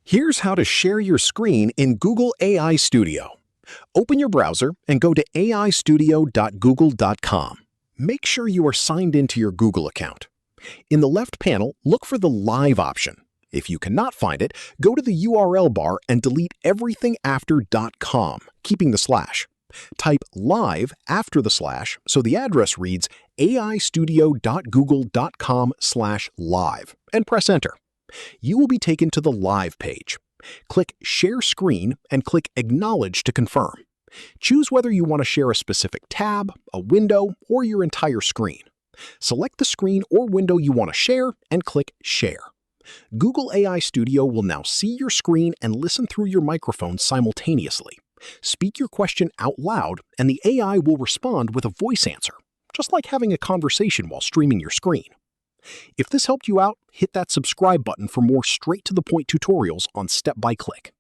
Here's how to share your screen in Google AI Studio. Open your browser and go to aistudio.google.com. Make sure you are signed into your Google account. In the left panel, look for the Live option. If you cannot find it, go to the URL bar and delete everything after .com, keeping the slash. Type live after the slash so the address reads aistudio.google.com/live and press enter. You will be taken to the Live page. Click Share Screen and click Acknowledge to confirm. Choose whether you want to share a specific tab, a window, or your entire screen. Select the screen or window you want to share and click Share. Google AI Studio will now see your screen and listen through your microphone simultaneously. Speak your question out loud and the AI will respond with a voice answer, just like having a conversation while streaming your screen. If this helped you out, hit that subscribe button for more straight-to-the-point tutorials on Step by Click.